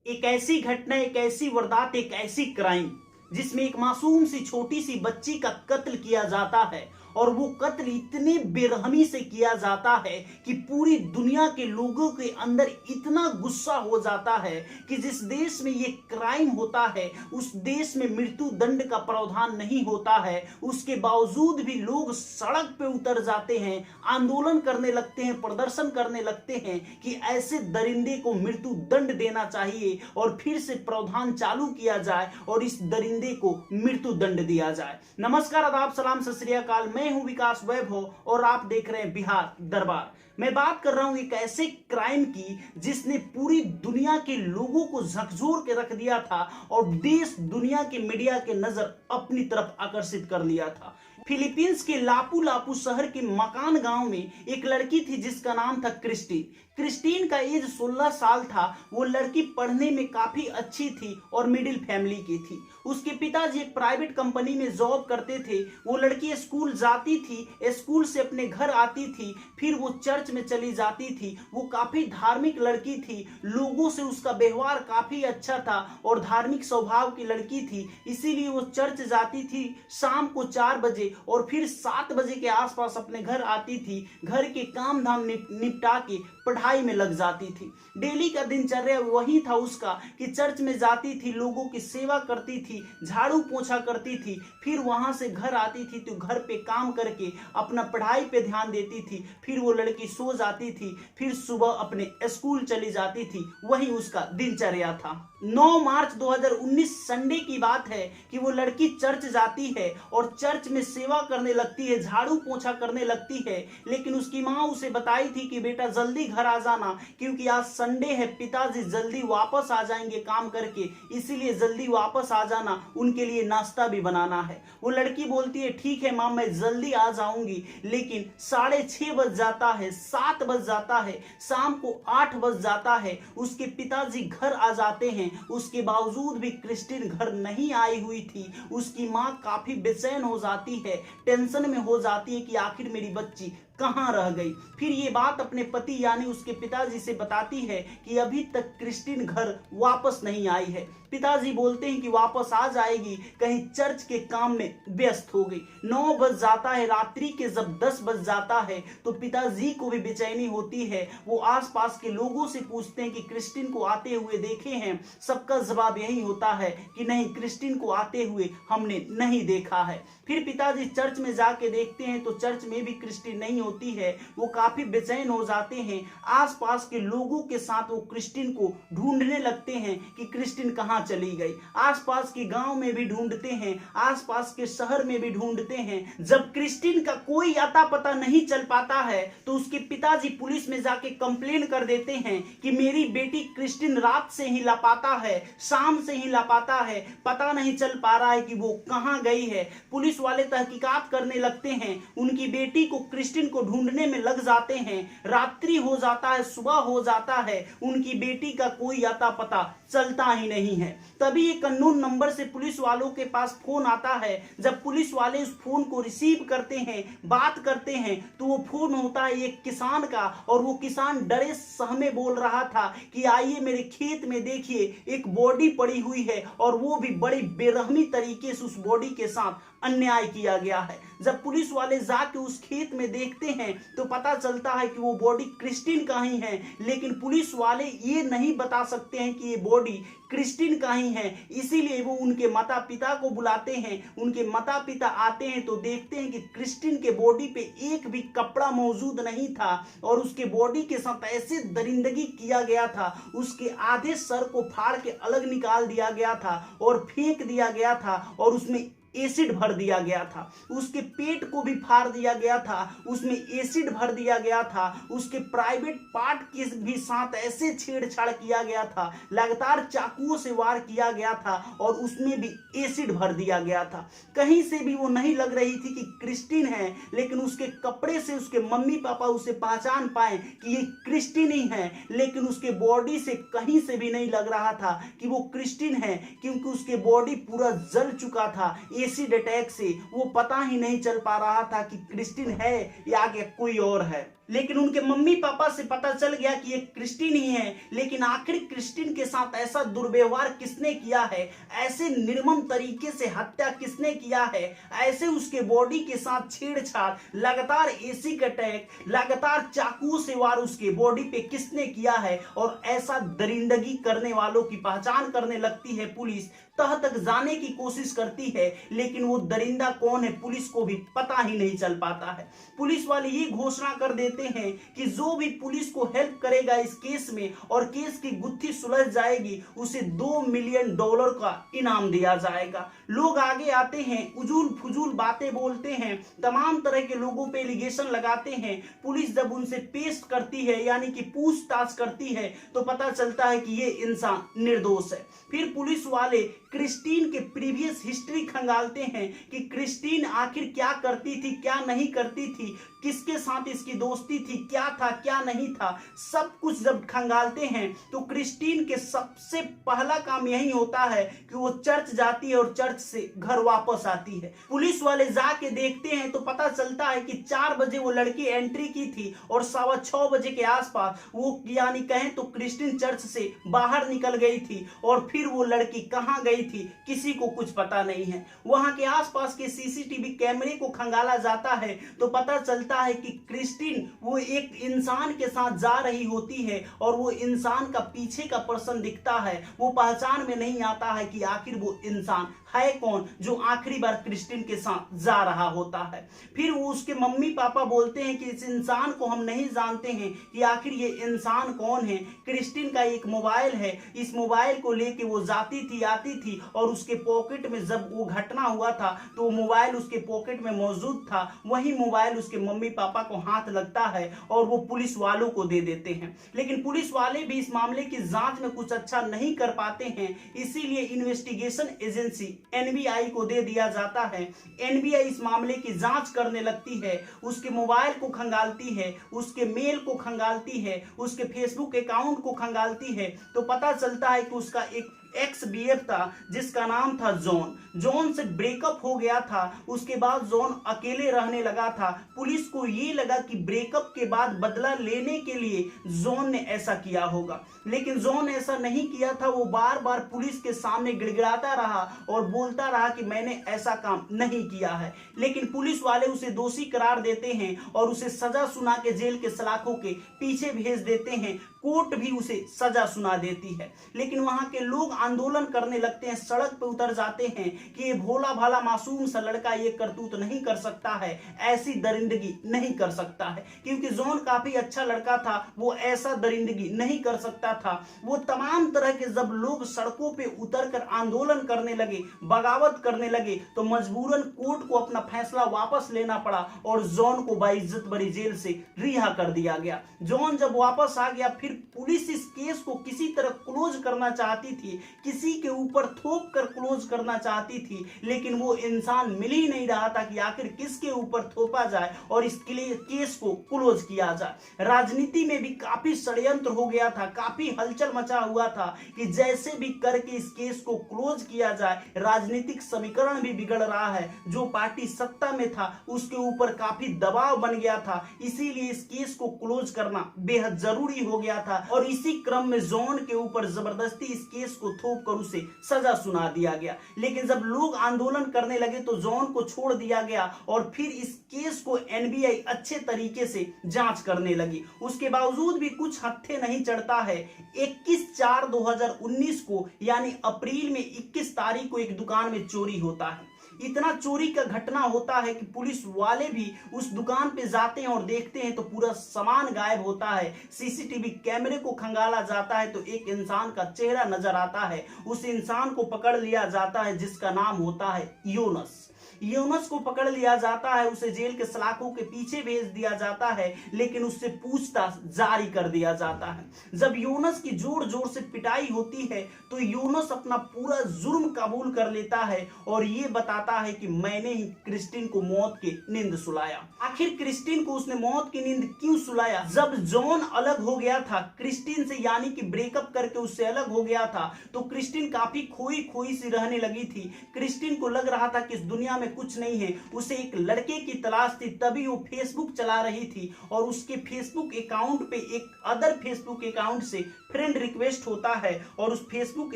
एक ऐसी घटना, एक ऐसी वारदात, एक ऐसी क्राइम जिसमें एक मासूम सी छोटी सी बच्ची का कत्ल किया जाता है। और वो कत्ल इतने बेरहमी से किया जाता है कि पूरी दुनिया के लोगों के अंदर इतना गुस्सा हो जाता है कि जिस देश में ये क्राइम होता है उस देश में मृत्यु दंड का प्रावधान नहीं होता है। उसके बावजूद भी लोग सड़क पे उतर जाते हैं, आंदोलन करने लगते हैं, प्रदर्शन करने लगते हैं कि ऐसे दरिंदे को मृत्यु दंड देना चाहिए और फिर से प्रावधान चालू किया जाए और इस दरिंदे को मृत्यु दंड दिया जाए। नमस्कार, आदाब, सलाम, सत श्री अकाल। मैं हूं विकास वैभव और आप देख रहे हैं बिहार दरबार। मैं बात कर रहा हूं एक ऐसे क्राइम की जिसने पूरी दुनिया के लोगों को झकझोर के रख दिया था और देश दुनिया के मीडिया के नजर अपनी तरफ आकर्षित कर लिया था। फिलीपींस के लापू लापू शहर के मकान गांव में एक लड़की थी जिसका नाम था क्रिस्टीन। क्रिस्टीन का एज 16 साल था। वो लड़की पढ़ने में काफी अच्छी थी और मिडिल फैमिली की थी। उसके पिताजी एक प्राइवेट कंपनी में जॉब करते थे। वो लड़की स्कूल जाती थी, स्कूल से अपने घर आती थी, फिर वो चर्च में चली जाती थी। वो काफी धार्मिक लड़की थी, लोगों से उसका व्यवहार काफी अच्छा था और धार्मिक स्वभाव की लड़की थी। इसीलिए वो चर्च जाती थी शाम को 4 बजे और फिर 7 बजे के आसपास अपने घर आती थी। घर के काम धाम निपटा के पढ़ाई में लग जाती थी। डेली का दिनचर्या वही था उसका कि चर्च में जाती थी, लोगों की सेवा करती थी, झाड़ू पोछा करती थी, फिर वहां से घर आती थी तो घर पे काम करके अपना पढ़ाई पे ध्यान देती थी। फिर वो लड़की सो जाती थी, फिर सुबह अपने स्कूल चली जाती थी। वही उसका दिनचर्या था। 9 मार्च 2019 संडे की बात है कि वो लड़की चर्च जाती है और चर्च में सेवा करने लगती है, झाड़ू पोछा करने लगती है। लेकिन उसकी माँ उसे बताई थी कि बेटा जल्दी घर आ जाना क्योंकि आज संडे है, पिताजी जल्दी वापस आ जाएंगे काम करके, इसीलिए जल्दी वापस आ जाना, उनके लिए नाश्ता भी बनाना है। वो लड़की बोलती है ठीक है माँ, मैं जल्दी आ जाऊंगी। लेकिन 6:30 बज जाता है, 7 बज जाता है, शाम को 8 बज जाता है, उसके पिताजी घर आ जाते हैं। उसके बावजूद भी क्रिस्टीन घर नहीं आई हुई थी। उसकी माँ काफी बेचैन हो जाती है, टेंशन में हो जाती है कि आखिर मेरी बच्ची कहां रह गई। फिर ये बात अपने पति यानी उसके पिताजी से बताती है कि अभी तक क्रिस्टीन घर वापस नहीं आई है। पिताजी बोलते हैं कि वापस आ जाएगी, कहीं चर्च के काम में व्यस्त हो गई। 9 बज जाता है, रात्रि के जब 10 बज जाता है तो पिताजी को भी बेचैनी होती है। वो आसपास के लोगों से पूछते हैं कि क्रिस्टीन को आते हुए देखे हैं। सबका जवाब यही होता है कि नहीं, क्रिस्टीन को आते हुए हमने नहीं देखा है। फिर पिताजी चर्च में जाके देखते हैं तो चर्च में भी क्रिस्टीन नहीं होती है। वो काफी बेचैन हो जाते हैं। आसपास के लोगों के साथ वो क्रिस्टीन को ढूंढने लगते हैं कि क्रिस्टीन कहां चली गई। आसपास के गांव में भी ढूंढते हैं, आसपास के शहर में भी ढूंढते हैं। जब क्रिस्टीन का कोई अता पता नहीं चल पाता है तो उसके पिताजी पुलिस में जाके कंप्लेन कर देते हैं कि मेरी बेटी क्रिस्टीन रात से ही लापता है, शाम से ही लापता है, पता नहीं चल पा रहा है कि वो कहां गई है। पुलिस वाले तहकीकात करने लगते हैं, उनकी बेटी को क्रिस्टीन को ढूंढने में लग जाते हैं। रात्रि हो जाता है, सुबह हो जाता है, उनकी बेटी का कोई अता पता चलता ही नहीं है। तभी एक अननोन नंबर से पुलिस वालों के पास फोन आता है। जब पुलिस वाले उस फोन को रिसीव करते हैं, बात करते हैं, तो वो फोन होता है एक किसान का और वो किसान डरे सहमे बोल रहा था कि आइए मेरे खेत में देखिए, एक बॉडी पड़ी हुई है और वो भी बड़ी बेरहमी तरीके से उस बॉडी के साथ अन्याय किया गया है। जब पुलिस वाले जाके उस खेत में देखते हैं तो पता चलता है कि वो बॉडी क्रिस्टीन का ही है। लेकिन पुलिस वाले ये नहीं बता सकते हैं कि ये बॉडी क्रिस्टीन का ही है, इसीलिए वो उनके माता पिता को बुलाते हैं। उनके माता पिता आते हैं तो देखते हैं कि क्रिस्टीन के बॉडी पे एक भी कपड़ा मौजूद नहीं था और उसके बॉडी के साथ ऐसे दरिंदगी किया गया था, उसके आधे सर को फाड़ के अलग निकाल दिया गया था और फेंक दिया गया था और उसमें एसिड भर दिया गया था। उसके पेट को भी फाड़ दिया गया था, उसमें एसिड भर दिया गया था। उसके प्राइवेट पार्ट के भी साथ ऐसे छेड़छाड़ किया गया था, लगातार चाकुओं से वार किया गया था और उसमें भी एसिड भर दिया गया था। कहीं से भी वो नहीं लग रही थी कि क्रिस्टीन है, लेकिन उसके कपड़े से उसके मम्मी पापा उसे पहचान पाए कि ये क्रिस्टीन ही है। लेकिन उसके बॉडी से कहीं से भी नहीं लग रहा था कि वो क्रिस्टीन है, क्योंकि उसके बॉडी पूरा जल चुका था एसिड अटैक से। वो पता ही नहीं चल पा रहा था कि क्रिस्टीन है या कोई और है। लेकिन उनके मम्मी पापा से पता चल गया कि ये क्रिस्टिन ही है। लेकिन आखिर क्रिस्टिन के साथ ऐसा दुर्व्यवहार किसने किया है, ऐसे निर्मम तरीके से हत्या किसने किया है, ऐसे उसके बॉडी के साथ छेड़छाड़, लगातार एसिड अटैक, लगातार चाकू से वार उसके बॉडी पे किसने किया है, और ऐसा दरिंदगी करने वालों की पहचान करने लगती है पुलिस। तह तक जाने की कोशिश करती है, लेकिन वो दरिंदा कौन है पुलिस को भी पता ही नहीं चल पाता है। पुलिस वाले ये घोषणा कर देते हैं कि जो भी पुलिस को हेल्प करेगा इस केस में और केस की गुत्थी सुलझ जाएगी, उसे $2 मिलियन का इनाम दिया जाएगा। लोग आगे आते हैं, उजूल फुजूल बातें बोलते हैं, तमाम तरह के लोगों पे एलिगेशन लगाते हैं। पुलिस जब उनसे पेश करती है यानी कि पूछताछ करती है तो पता चलता है कि ये इंसान निर्दोष है। फिर पुलिस वाले क्रिस्टीन के प्रीवियस हिस्ट्री खंगालते हैं कि क्रिस्टीन आखिर क्या करती थी, क्या नहीं करती थी, किसके साथ इसकी दोस्ती थी, क्या था क्या नहीं था, सब कुछ जब खंगालते हैं तो क्रिस्टीन के सबसे पहला काम यही होता है कि वो चर्च जाती है और चर्च से घर वापस आती है। पुलिस वाले जाके देखते हैं तो पता चलता है कि 4 बजे वो लड़की एंट्री की थी और 6:15 बजे के आसपास वो यानी कहें तो क्रिस्टीन चर्च से बाहर निकल गई थी। और फिर वो लड़की कहां गई थी किसी को कुछ पता नहीं है। वहां के आसपास के सीसीटीवी कैमरे को खंगाला जाता है तो पता चलता है कि क्रिस्टीन वो एक इंसान के साथ जा रही होती है और वो इंसान का पीछे का पर्सन दिखता है। वो पहचान में नहीं आता है कि आखिर वो इंसान है कौन जो आखिरी बार क्रिस्टीन के साथ जा रहा होता है। फिर वो उसके मम्मी पापा बोलते हैं कि इस इंसान को हम नहीं जानते हैं कि आखिर ये इंसान कौन है। क्रिस्टीन का एक मोबाइल है, इस मोबाइल को लेके वो जाती थी आती थी और उसके पॉकेट में जब वो घटना हुआ था तो वो मोबाइल उसके पॉकेट में मौजूद था। वही मोबाइल उसके मम्मी पापा को हाथ लगता है और वो पुलिस वालों को दे देते हैं। लेकिन पुलिस वाले भी इस मामले की जांच में कुछ अच्छा नहीं कर पाते हैं, इसीलिए इन्वेस्टिगेशन एजेंसी एनबीआई को दे दिया जाता है। एनबीआई इस मामले की जांच करने लगती है, उसके मोबाइल को खंगालती है, उसके मेल को खंगालती है, उसके फेसबुक अकाउंट को खंगालती है तो पता चलता है कि उसका एक एक्स बीएफ था जिसका नाम था जॉन। जॉन से ब्रेकअप हो गया था, उसके बाद जॉन अकेले रहने लगा था। पुलिस को ये लगा कि ब्रेकअप के बाद बदला लेने के लिए जॉन ने ऐसा किया होगा, लेकिन जॉन ऐसा नहीं किया था। वो बार बार पुलिस के सामने गिड़गिड़ाता रहा और बोलता रहा कि मैंने ऐसा काम नहीं किया है। लेकिन पुलिस वाले उसे दोषी करार देते हैं और उसे सजा सुना के जेल के सलाखों के पीछे भेज देते हैं। कोर्ट भी उसे सजा सुना देती है। लेकिन वहां के लोग आंदोलन करने लगते हैं, सड़क पे उतर जाते हैं कि ये भोला भाला मासूम सा लड़का ये करतूत नहीं कर सकता है, ऐसी दरिंदगी नहीं कर सकता है, क्योंकि जॉन काफी अच्छा लड़का था, वो ऐसा दरिंदगी नहीं कर सकता था। वो तमाम तरह के जब लोग सड़कों पे उतरकर आंदोलन करने लगे, बगावत करने लगे तो मजबूरन कोर्ट को अपना फैसला वापस लेना पड़ा और जॉन को बाइज्जत बरी जेल से रिहा कर दिया गया। जॉन जब वापस आ गया फिर पुलिस इस केस को किसी तरह क्लोज करना चाहती थी, किसी के ऊपर थोप कर क्लोज करना चाहती थी, लेकिन वो इंसान मिल ही नहीं रहा था कि आखिर किसके ऊपर थोपा जाए और इसके लिए केस को क्लोज किया जाए। राजनीति में भी काफी षड्यंत्र हो गया था, काफी हलचल मचा हुआ था कि जैसे भी करके इस केस को क्लोज किया जाए। राजनीतिक समीकरण भी बिगड़ रहा है, जो पार्टी सत्ता में था उसके ऊपर काफी दबाव बन गया था, इसीलिए इस केस को क्लोज करना बेहद जरूरी हो गया था। और इसी क्रम में जॉन के ऊपर जबरदस्ती इस केस को थोप कर उसे सजा सुना दिया गया। लेकिन जब लोग आंदोलन करने लगे तो जॉन को छोड़ दिया गया और फिर इस केस को एनबीआई अच्छे तरीके से जांच करने लगी। उसके बावजूद भी कुछ हत्थे नहीं चढ़ता है। 21/4/2019 को यानी अप्रैल में 21 तारीख को एक दुकान में चोरी होता है। इतना चोरी का घटना होता है कि पुलिस वाले भी उस दुकान पे जाते हैं और देखते हैं तो पूरा सामान गायब होता है। सीसीटीवी कैमरे को खंगाला जाता है तो एक इंसान का चेहरा नजर आता है। उस इंसान को पकड़ लिया जाता है जिसका नाम होता है यूनुस। यूनुस को पकड़ लिया जाता है, उसे जेल के सलाखों के पीछे भेज दिया जाता है, लेकिन उससे पूछताछ जारी कर दिया जाता है। जब यूनुस की जोर जोर से पिटाई होती है तो यूनुस अपना पूरा जुर्म कबूल कर लेता है और ये बताता बताता है कि मैंने ही क्रिस्टिन को मौत की नींद सुलाया। आखिर क्रिस्टिन को उसने मौत की नींद क्यों सुलाया? जब जॉन अलग हो गया था क्रिस्टिन से, यानी कि ब्रेकअप करके उससे अलग हो गया था, तो क्रिस्टिन काफी खोई खोई सी रहने लगी थी। क्रिस्टिन को लग रहा था कि इस दुनिया में कुछ नहीं है, उसे एक लड़के की तलाश थी। तभी वो फेसबुक चला रही थी और उसके फेसबुक अकाउंट पे एक अदर फेसबुक अकाउंट से फ्रेंड रिक्वेस्ट होता है और उस फेसबुक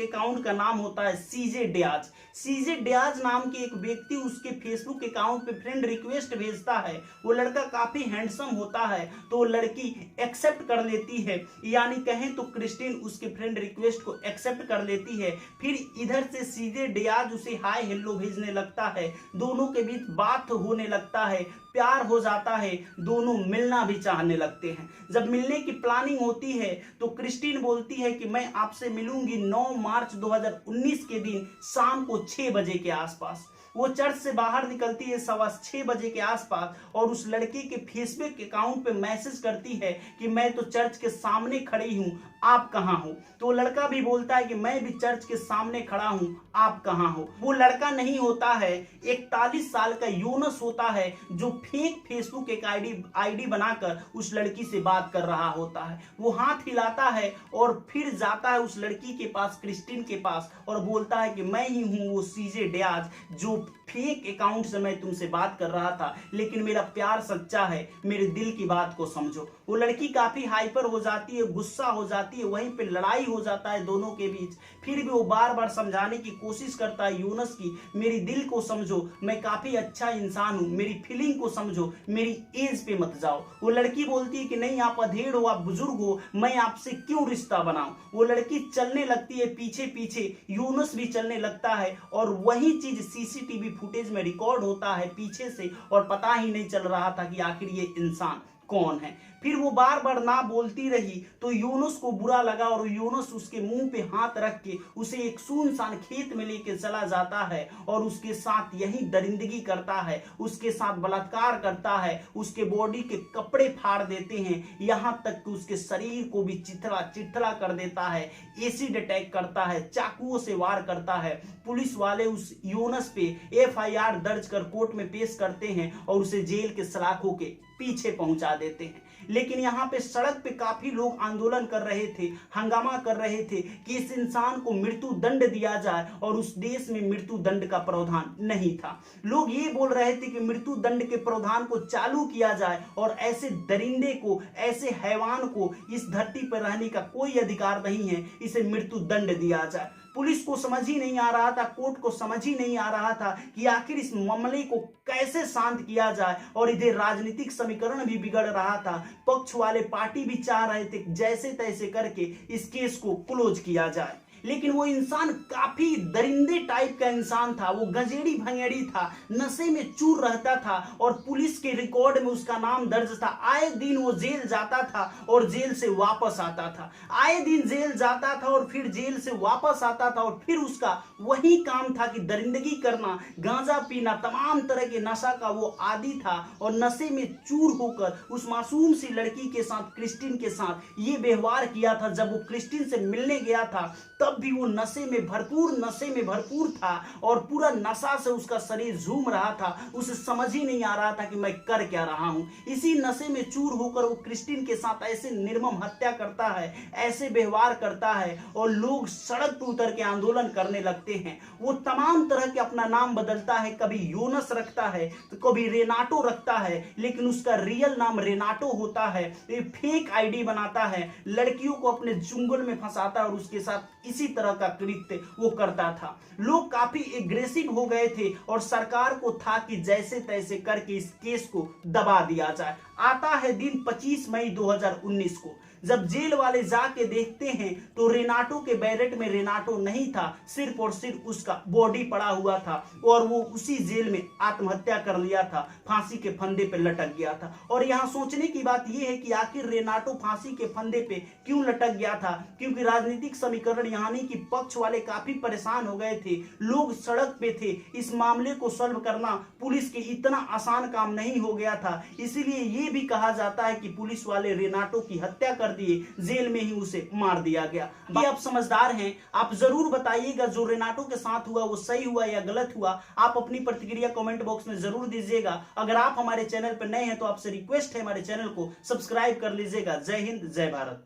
अकाउंट का नाम होता है सीजे डियाज। सीजे डियाज नाम के एक व्यक्ति उसके फेसबुक अकाउंट पे फ्रेंड रिक्वेस्ट भेजता है। वो लड़का काफी हैंडसम होता है तो वो लड़की एक्सेप्ट कर लेती है, यानी कहें तो क्रिस्टिन उसके फ्रेंड रिक्वेस्ट को एक्सेप्ट कर लेती है। फिर इधर से सीजे डियाज उसे हाय हेलो भेजने लगता है, दोनों के बीच बात होने लगता है, प्यार हो जाता है, दोनों मिलना भी चाहने लगते हैं। जब मिलने की प्लानिंग होती है तो क्रिस्टिन बोलती है कि मैं आपसे मिलूंगी 9 मार्च 2019 के दिन शाम को 6 बजे के आसपास। वो चर्च से बाहर निकलती है 6:15 बजे के आसपास और उस लड़के के फेसबुक अकाउंट पे मैसेज करती है कि मैं तो चर्च के सामने खड़ी हूँ, आप कहाँ हो? तो लड़का भी बोलता है कि मैं भी चर्च के सामने खड़ा हूँ, आप कहाँ हो? वो लड़का नहीं होता है, 41 साल का यूनस होता है जो फेक फेसबुक एक आईडी बनाकर उस लड़की से बात कर रहा होता है। वो हाथ हिलाता है और फिर जाता है उस लड़की के पास, क्रिस्टिन के पास, और बोलता है कि मैं ही हूँ वो सीजे डियाज जो फेक अकाउंट से मैं तुमसे बात कर रहा था, लेकिन मेरा प्यार सच्चा है, मेरे दिल की बात को समझो। वो लड़की काफी हाइपर हो जाती है, गुस्सा हो जाती है, वहीं पे लड़ाई हो जाता है दोनों के बीच। फिर भी वो बार बार समझाने की कोशिश करता है यूनस की, मेरी दिल को समझो, मैं काफी अच्छा इंसान हूँ, मेरी फीलिंग को समझो, मेरी एज पे मत जाओ। वो लड़की बोलती है कि नहीं, आप अधेड़ हो, आप बुजुर्ग हो, मैं आपसे क्यों रिश्ता बनाऊं। वो लड़की चलने लगती है पीछे पीछे, यूनस भी चलने लगता है और वही चीज सीसीटीवी फुटेज में रिकॉर्ड होता है पीछे से, और पता ही नहीं चल रहा था कि आखिर ये इंसान कौन है। फिर वो बार बार ना बोलती रही तो यूनुस को बुरा लगा और यूनुस उसके मुंह पे हाथ रख के उसे एक सुनसान खेत में लेके चला जाता है और उसके साथ यही दरिंदगी करता है, उसके साथ बलात्कार करता है, उसके बॉडी के कपड़े फाड़ देते हैं, यहां तक कि उसके शरीर को भी चिथड़ा चिथड़ा कर देता है, एसिड अटैक करता है, चाकुओं से वार करता है। पुलिस वाले उस यूनुस पे एफआईआर दर्ज कर कोर्ट में पेश करते हैं और उसे जेल के सलाखों के पीछे पहुंचा देते हैं। लेकिन यहाँ पे सड़क पे काफी लोग आंदोलन कर रहे थे, हंगामा कर रहे थे कि इस इंसान को मृत्यु दंड दिया जाए, और उस देश में मृत्यु दंड का प्रावधान नहीं था। लोग ये बोल रहे थे कि मृत्यु दंड के प्रावधान को चालू किया जाए और ऐसे दरिंदे को, ऐसे हैवान को इस धरती पर रहने का कोई अधिकार नहीं है, इसे मृत्यु दंड दिया जाए। पुलिस को समझ ही नहीं आ रहा था, कोर्ट को समझ ही नहीं आ रहा था कि आखिर इस मामले को कैसे शांत किया जाए, और इधर राजनीतिक समीकरण भी बिगड़ रहा था। पक्ष वाले पार्टी भी चाह रहे थे जैसे तैसे करके इस केस को क्लोज किया जाए, लेकिन वो इंसान काफी दरिंदे टाइप का इंसान था, वो गंजेड़ी भंगेड़ी था, नशे में चूर रहता था और पुलिस के रिकॉर्ड में उसका नाम दर्ज था। आए दिन वो जेल जाता था और जेल से वापस आता था, आए दिन जेल जाता था और फिर जेल से वापस आता था, और फिर उसका वही काम था कि दरिंदगी करना, गांजा पीना, तमाम तरह के नशा का वो आदी था, और नशे में चूर होकर उस मासूम सी लड़की के साथ, क्रिस्टिन के साथ ये व्यवहार किया था। जब वो क्रिस्टिन से मिलने गया था तब भी वो नशे में भरपूर था और पूरा नशा से उसका शरीर झूम रहा था, उसे समझ ही नहीं आ रहा था कि मैं कर क्या रहा हूं। इसी नशे में चूर होकर वो क्रिस्टिन के साथ ऐसे निर्मम हत्या करता है, ऐसे व्यवहार करता है, और लोग सड़क पर उतर के आंदोलन करने लगते हैं। वो तमाम तरह के अपना नाम बदलता है, कभी यूनस रखता है तो कभी रेनाटो रखता है, लेकिन उसका रियल नाम रेनाटो होता है। ये फेक आईडी बनाता है, लड़कियों को अपने चुंगल में फंसाता है और उसके साथ इसी तरह का कृत्य वो करता था। लोग काफी एग्रेसिव हो गए थे और सरकार को था कि जैसे तैसे करके इस केस को दबा दिया जाए। आता है दिन 25 मई 2019 को, जब जेल वाले जाके देखते हैं तो रेनाटो के बैरेट में रेनाटो नहीं था, सिर्फ और सिर्फ उसका बॉडी पड़ा हुआ था और वो उसी जेल में आत्महत्या कर लिया था, फांसी के फंदे पे लटक गया था। और यहाँ सोचने की बात यह है कि आखिर रेनाटो फांसी के फंदे पे क्यों लटक गया था, क्योंकि राजनीतिक समीकरण यानी कि पक्ष वाले काफी परेशान हो गए थे, लोग सड़क पे थे। इस मामले को सॉल्व करना पुलिस के इतना आसान काम नहीं हो गया था, इसीलिए ये भी कहा जाता है कि पुलिस वाले रेनाटो की हत्या कर दिए, जेल में ही उसे मार दिया गया। भाई आप समझदार हैं, आप जरूर बताइएगा जो रेनाटो के साथ हुआ वो सही हुआ या गलत हुआ। आप अपनी प्रतिक्रिया कमेंट बॉक्स में जरूर दीजिएगा। अगर आप हमारे चैनल पर नए हैं तो आपसे रिक्वेस्ट है हमारे चैनल को सब्सक्राइब कर लीजिएगा। जय हिंद, जय भारत।